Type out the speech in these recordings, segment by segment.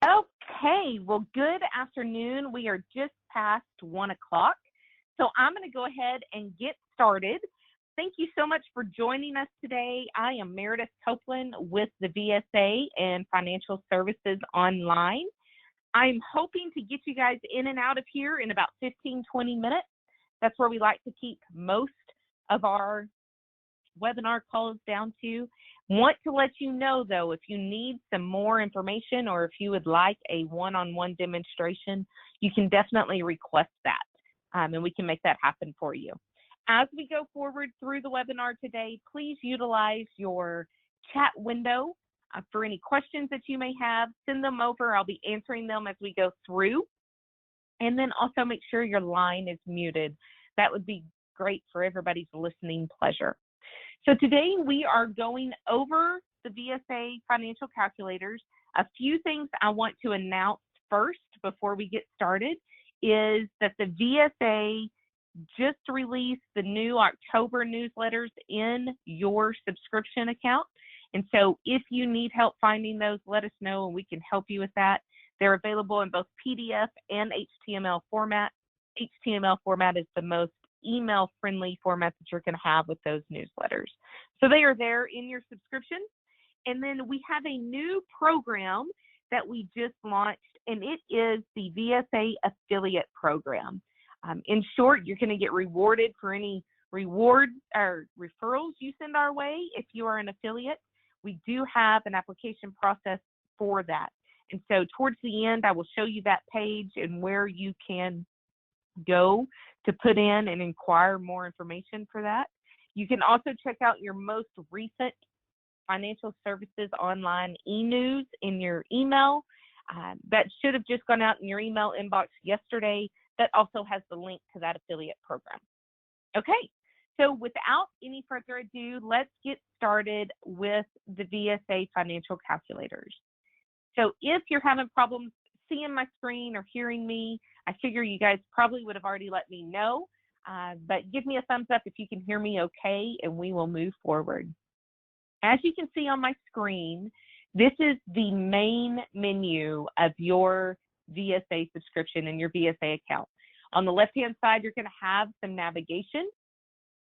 Okay, well, good afternoon. We are just past 1 o'clock, so I'm going to go ahead and get started. Thank you so much for joining us today. I am Meredith Copeland with the VSA and Financial Services Online. I'm hoping to get you guys in and out of here in about 15, 20 minutes. That's where we like to keep most of our webinar calls down to. Want to let you know, though, if you need some more information or if you would like a one-on-one demonstration, you can definitely request that, and we can make that happen for you. As we go forward through the webinar today, please utilize your chat window for any questions that you may have. Send them over. I'll be answering them as we go through. And then also make sure your line is muted. That would be great for everybody's listening pleasure. So today we are going over the VSA financial calculators. A few things I want to announce first before we get started is that the VSA just released the new October newsletters in your subscription account. And so if you need help finding those, let us know and we can help you with that. They're available in both PDF and HTML format. HTML format is the most email-friendly format that you're going to have with those newsletters. So they are there in your subscription. And then we have a new program that we just launched, and it is the VSA Affiliate Program. In short, you're going to get rewarded for any rewards or referrals you send our way if you are an affiliate. We do have an application process for that. And so towards the end, I will show you that page and where you can go to put in and inquire more information for that. You can also check out your most recent Financial Services Online e-news in your email. That should have just gone out in your email inbox yesterday. That also has the link to that affiliate program. Okay, so without any further ado, let's get started with the VSA financial calculators. So if you're having problems seeing my screen or hearing me, I figure you guys probably would have already let me know, but give me a thumbs up if you can hear me okay, and we will move forward. As you can see on my screen, this is the main menu of your VSA subscription and your VSA account. On the left-hand side, you're going to have some navigation.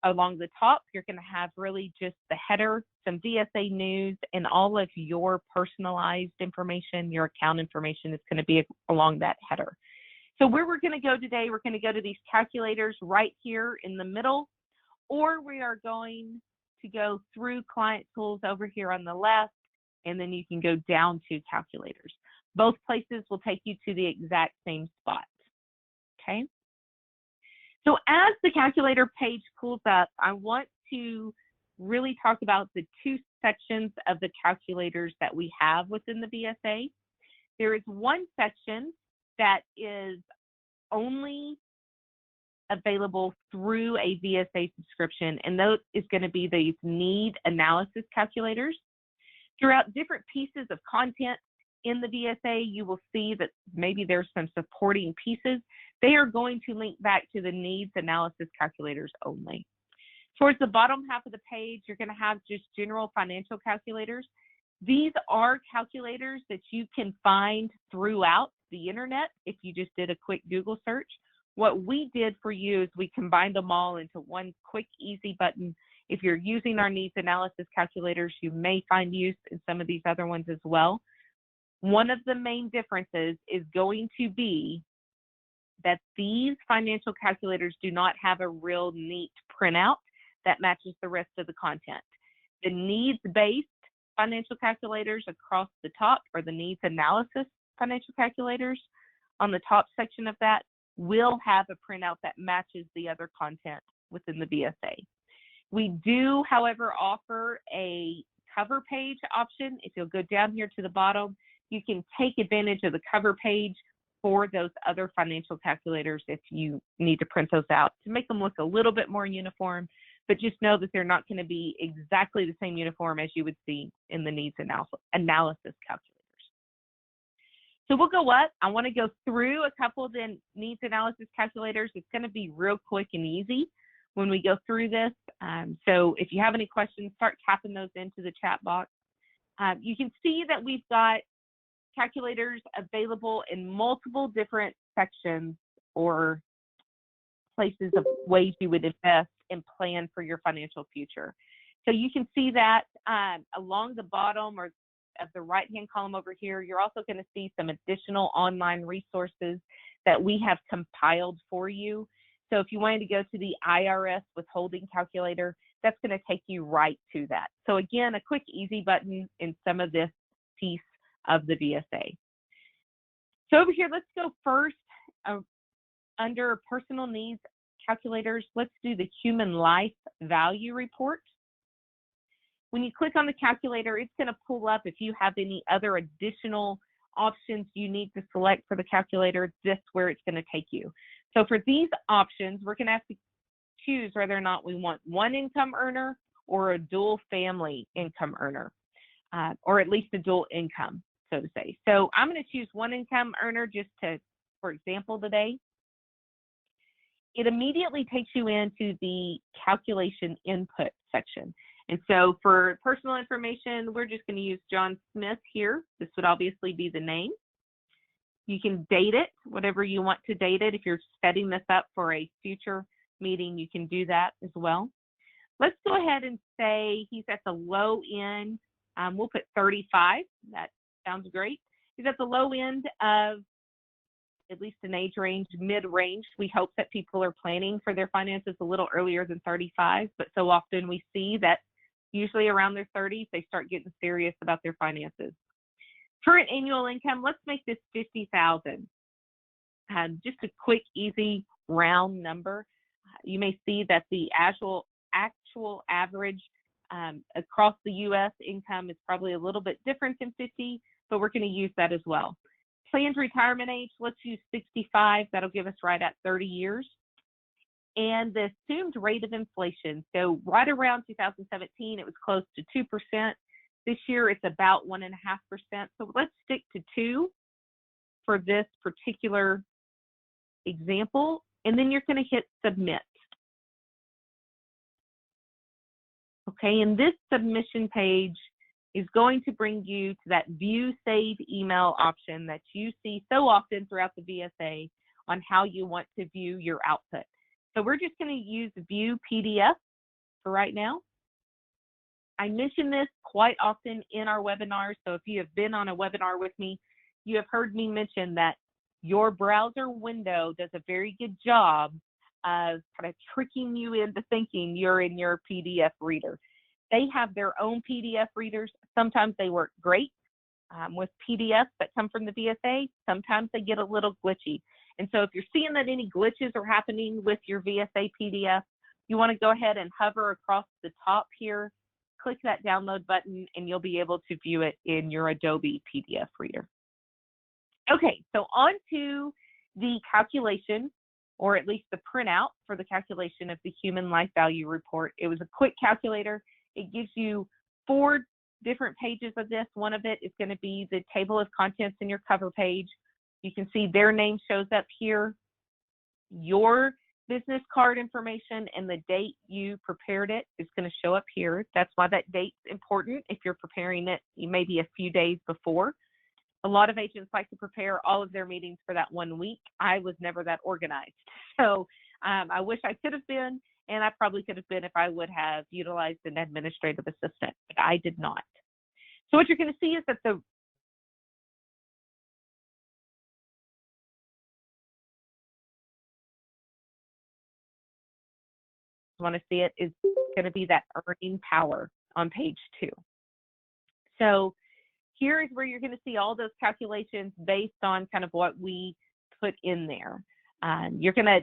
Along the top, you're going to have really just the header, some VSA news, and all of your personalized information, your account information is going to be along that header. So where we're going to go today, we're going to go to these calculators right here in the middle, or we are going to go through Client Tools over here on the left, and then you can go down to Calculators. Both places will take you to the exact same spot, okay? So as the calculator page pulls up, I want to really talk about the two sections of the calculators that we have within the VSA. There is one section that is only available through a VSA subscription, and that is going to be these need analysis calculators. Throughout different pieces of content in the VSA, you will see that maybe there's some supporting pieces. They are going to link back to the needs analysis calculators only. Towards the bottom half of the page, you're going to have just general financial calculators. These are calculators that you can find throughout the internet if you just did a quick Google search. What we did for you is we combined them all into one quick, easy button. If you're using our needs analysis calculators, you may find use in some of these other ones as well. One of the main differences is going to be that these financial calculators do not have a real neat printout that matches the rest of the content. The needs-based financial calculators across the top, or the needs analysis financial calculators on the top section of that, will have a printout that matches the other content within the VSA. We do, however, offer a cover page option. If you'll go down here to the bottom, you can take advantage of the cover page for those other financial calculators if you need to print those out to make them look a little bit more uniform, but just know that they're not going to be exactly the same uniform as you would see in the needs analysis calculators. So we'll go up. I want to go through a couple of the needs analysis calculators. It's going to be real quick and easy when we go through this. So if you have any questions, start tapping those into the chat box. You can see that we've got calculators available in multiple different sections or places of ways you would invest and plan for your financial future. So you can see that along the bottom or of the right-hand column over here, you're also going to see some additional online resources that we have compiled for you. So if you wanted to go to the IRS withholding calculator, that's going to take you right to that. So again, a quick easy button in some of this piece of the VSA. So over here, let's go first under personal needs calculators. Let's do the human life value report. When you click on the calculator, it's going to pull up if you have any other additional options you need to select for the calculator. This is where it's going to take you. So for these options, we're going to have to choose whether or not we want one income earner or a dual family income earner, or at least a dual income, so to say. So I'm going to choose one income earner just to, for example, today. It immediately takes you into the calculation input section. And so for personal information, we're just going to use John Smith here. This would obviously be the name. You can date it, whatever you want to date it. If you're setting this up for a future meeting, you can do that as well. Let's go ahead and say he's at the low end. We'll put 35. That sounds great. He's at the low end of at least an age range, mid-range. We hope that people are planning for their finances a little earlier than 35, but so often we see that usually around their 30s, they start getting serious about their finances. Current annual income, let's make this 50,000. Just a quick, easy, round number. You may see that the actual average across the U.S. income is probably a little bit different than 50, but we're going to use that as well. Planned retirement age, let's use 65. That'll give us right at 30 years. And the assumed rate of inflation. So right around 2017, it was close to 2%. This year, it's about 1.5%. So let's stick to 2 for this particular example. And then you're going to hit submit. Okay, and this submission page is going to bring you to that view save email option that you see so often throughout the VSA on how you want to view your output. So we're just going to use view PDF for right now. I mention this quite often in our webinars. So if you have been on a webinar with me, you have heard me mention that your browser window does a very good job of kind of tricking you into thinking you're in your PDF reader. They have their own PDF readers. Sometimes they work great with PDFs that come from the VSA. Sometimes they get a little glitchy. And so if you're seeing that any glitches are happening with your VSA PDF, you want to go ahead and hover across the top here, click that download button, and you'll be able to view it in your Adobe PDF reader. Okay, so on to the calculation, or at least the printout for the calculation of the Human Life Value Report. It was a quick calculator. It gives you 4 different pages of this. One of it is going to be the table of contents in your cover page. You can see their name shows up here, your business card information, and the date you prepared it is going to show up here. That's why that date's important if you're preparing it maybe a few days before. A lot of agents like to prepare all of their meetings for that 1 week. I was never that organized. So I wish I could have been, and I probably could have been if I would have utilized an administrative assistant, but I did not. So what you're going to see is that the want to see it is going to be that earning power on page 2. So here is where you're going to see all those calculations based on kind of what we put in there. You're going to,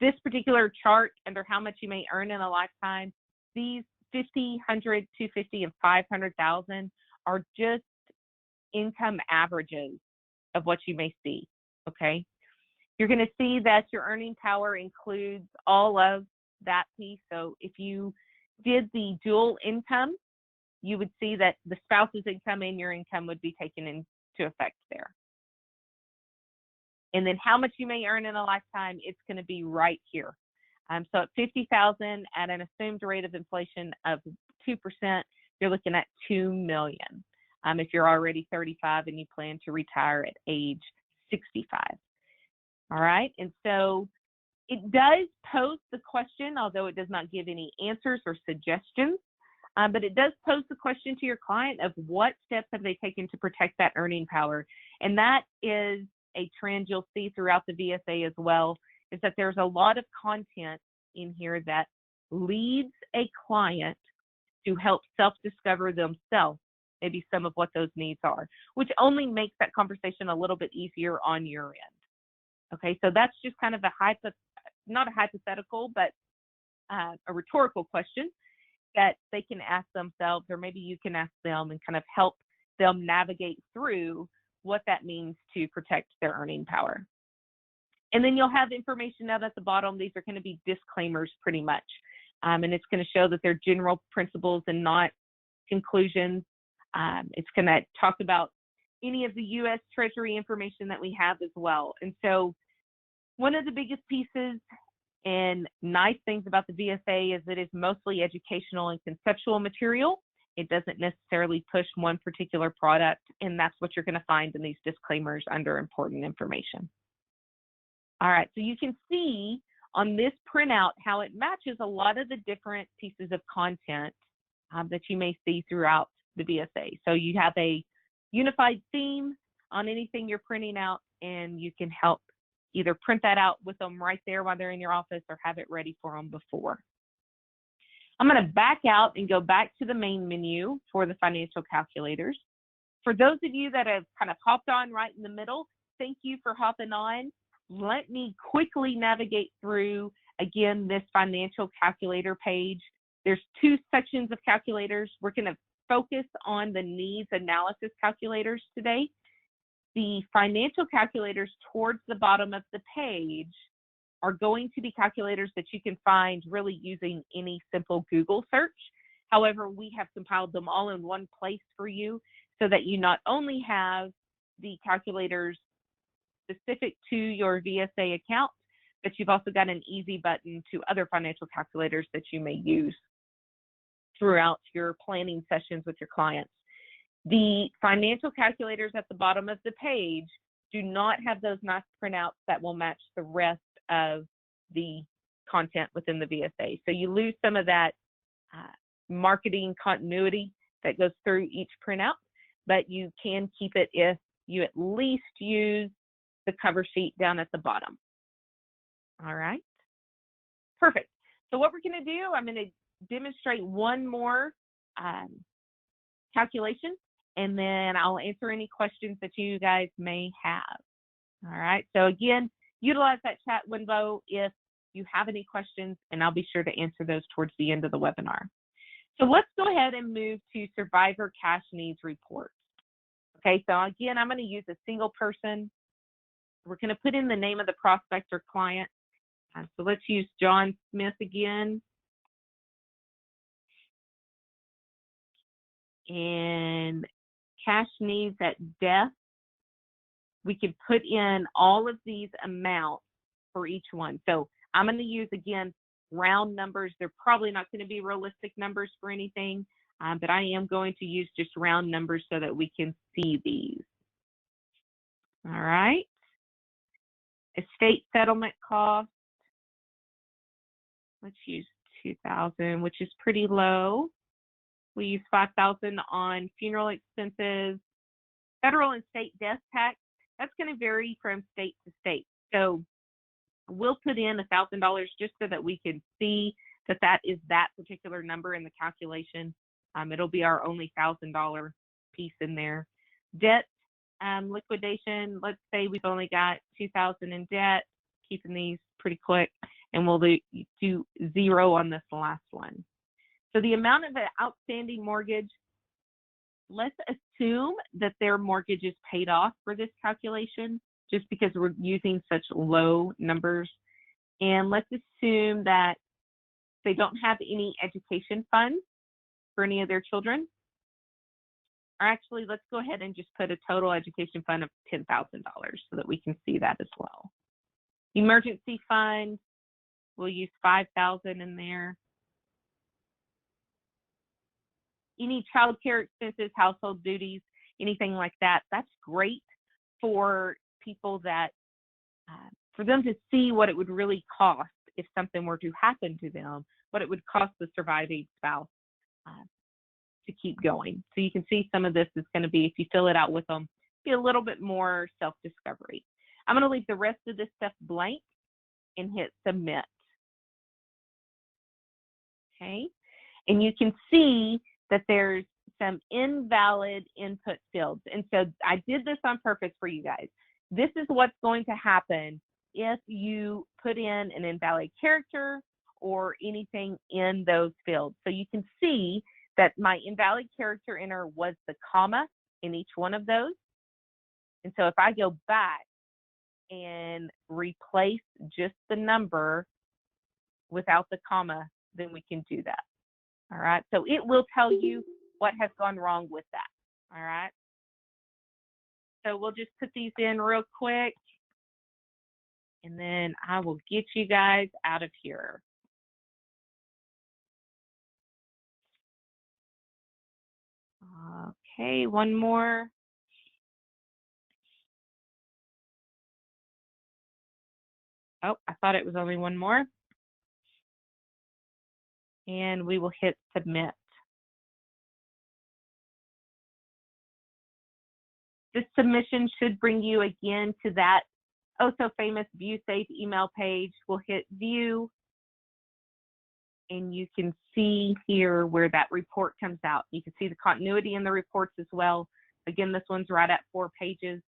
this particular chart under how much you may earn in a lifetime, these 50, 100, 250, and 500,000 are just income averages of what you may see, okay? You're going to see that your earning power includes all of that piece. So if you did the dual income, you would see that the spouse's income and your income would be taken into effect there. And then how much you may earn in a lifetime, it's going to be right here. So at 50,000 at an assumed rate of inflation of 2%, you're looking at $2 million. if you're already 35 and you plan to retire at age 65. All right, and so it does pose the question, although it does not give any answers or suggestions, but it does pose the question to your client of what steps have they taken to protect that earning power. And that is a trend you'll see throughout the VSA as well, is that there's a lot of content in here that leads a client to help self-discover themselves maybe some of what those needs are, which only makes that conversation a little bit easier on your end. Okay, so that's just kind of not a hypothetical, but a rhetorical question that they can ask themselves, or maybe you can ask them and kind of help them navigate through what that means to protect their earning power. And then you'll have information out at the bottom. These are going to be disclaimers pretty much. And it's going to show that they're general principles and not conclusions. It's going to talk about any of the U.S. Treasury information that we have as well. And so one of the biggest pieces and nice things about the VSA is that it's mostly educational and conceptual material. It doesn't necessarily push one particular product, and that's what you're going to find in these disclaimers under important information. All right, so you can see on this printout how it matches a lot of the different pieces of content that you may see throughout the VSA. So you have a unified theme on anything you're printing out, and you can help either print that out with them right there while they're in your office or have it ready for them before. I'm going to back out and go back to the main menu for the financial calculators. For those of you that have kind of hopped on right in the middle, thank you for hopping on. Let me quickly navigate through, again, this financial calculator page. There's two sections of calculators. We're going to focus on the needs analysis calculators today. The financial calculators towards the bottom of the page are going to be calculators that you can find really using any simple Google search. However, we have compiled them all in one place for you so that you not only have the calculators specific to your VSA account, but you've also got an easy button to other financial calculators that you may use throughout your planning sessions with your clients. The financial calculators at the bottom of the page do not have those nice printouts that will match the rest of the content within the VSA. So you lose some of that marketing continuity that goes through each printout, but you can keep it if you at least use the cover sheet down at the bottom. All right, perfect. So what we're going to do, I'm going to demonstrate one more calculation, and then I'll answer any questions that you guys may have. All right, so again, utilize that chat window if you have any questions, and I'll be sure to answer those towards the end of the webinar. So let's go ahead and move to survivor cash needs reports. Okay, so again, I'm going to use a single person. We're going to put in the name of the prospect or client. So let's use John Smith again. And cash needs at death, we could put in all of these amounts for each one. So I'm going to use, again, round numbers. They're probably not going to be realistic numbers for anything, but I am going to use just round numbers so that we can see these. All right. Estate settlement cost, let's use 2,000, which is pretty low. We use 5,000 on funeral expenses. Federal and state death tax, that's going to vary from state to state. So we'll put in $1,000 just so that we can see that that is that particular number in the calculation. It'll be our only $1,000 piece in there. Debt liquidation, let's say we've only got 2,000 in debt, keeping these pretty quick, and we'll do 0 on this last one. So the amount of an outstanding mortgage, let's assume that their mortgage is paid off for this calculation, just because we're using such low numbers. And let's assume that they don't have any education funds for any of their children. Or actually, let's go ahead and just put a total education fund of $10,000 so that we can see that as well. Emergency fund, we'll use 5,000 in there. any child care expenses, household duties, anything like that, that's great for people that, for them to see what it would really cost if something were to happen to them, what it would cost the surviving spouse to keep going. So you can see some of this is going to be, if you fill it out with them, be a little bit more self-discovery. I'm going to leave the rest of this stuff blank and hit submit. Okay, and you can see that there's some invalid input fields. And so I did this on purpose for you guys. This is what's going to happen if you put in an invalid character or anything in those fields. So you can see that my invalid character enter was the comma in each one of those. And so if I go back and replace just the number without the comma, then we can do that. All right, so it will tell you what has gone wrong with that. All right, so we'll just put these in real quick, and then I will get you guys out of here. Okay, one more. Oh, I thought it was only one more. And we will hit submit. This submission should bring you again to that oh so famous VSA email page. We'll hit view, and you can see here where that report comes out. You can see the continuity in the reports as well. Again, this one's right at 4 pages.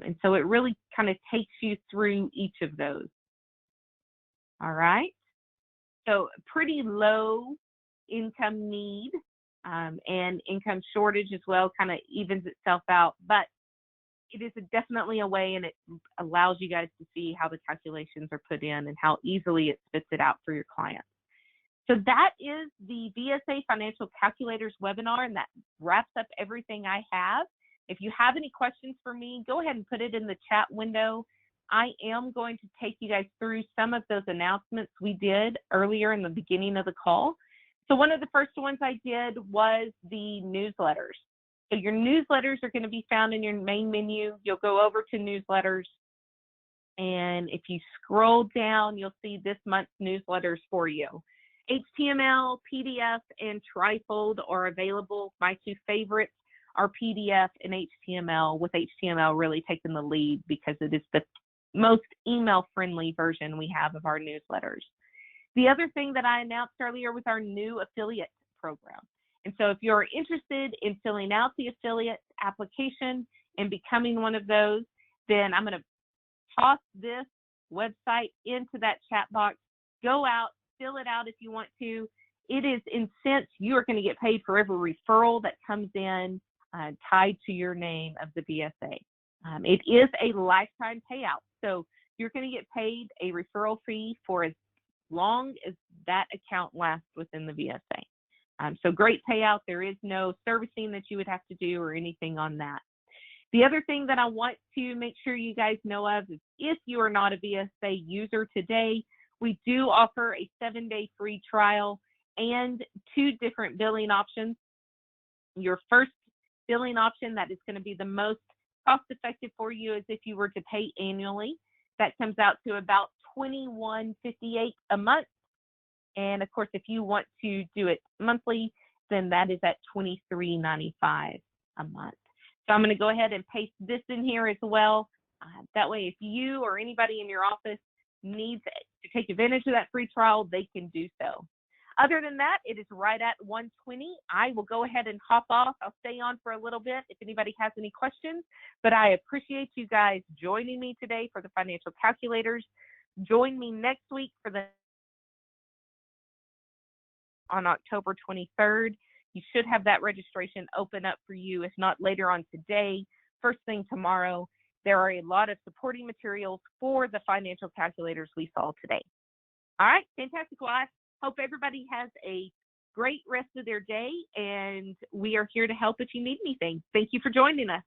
And so it really kind of takes you through each of those. All right. So pretty low income need and income shortage as well kind of evens itself out. But it is definitely a way, and it allows you guys to see how the calculations are put in and how easily it spits it out for your clients. So that is the VSA Financial Calculators webinar, and that wraps up everything I have. If you have any questions for me, go ahead and put it in the chat window. I am going to take you guys through some of those announcements we did earlier in the beginning of the call. So one of the first ones I did was the newsletters. So your newsletters are going to be found in your main menu. You'll go over to newsletters, and if you scroll down, you'll see this month's newsletters for you. HTML, PDF, and Trifold are available. My 2 favorites are PDF and HTML, with HTML really taking the lead because it is the most email-friendly version we have of our newsletters. The other thing that I announced earlier was our new affiliate program. And so if you're interested in filling out the affiliate application and becoming one of those, then I'm going to toss this website into that chat box. Go out, fill it out if you want to. It is in cents. You are going to get paid for every referral that comes in tied to your name of the VSA. It is a lifetime payout. So you're going to get paid a referral fee for as long as that account lasts within the VSA. So great payout. There is no servicing that you would have to do or anything on that. The other thing that I want to make sure you guys know of is if you are not a VSA user today, we do offer a 7-day free trial and 2 different billing options. Your first billing option that is going to be the most cost effective for you is if you were to pay annually. That comes out to about $21.58 a month. And of course, if you want to do it monthly, then that is at $23.95 a month. So I'm going to go ahead and paste this in here as well. That way, if you or anybody in your office needs to take advantage of that free trial, they can do so. Other than that, it is right at 1:20. I will go ahead and hop off. I'll stay on for a little bit if anybody has any questions, but I appreciate you guys joining me today for the Financial Calculators. Join me next week for on October 23rd. You should have that registration open up for you, if not later on today, first thing tomorrow. There are a lot of supporting materials for the financial calculators we saw today. All right, fantastic. Well, I hope everybody has a great rest of their day, and we are here to help if you need anything. Thank you for joining us.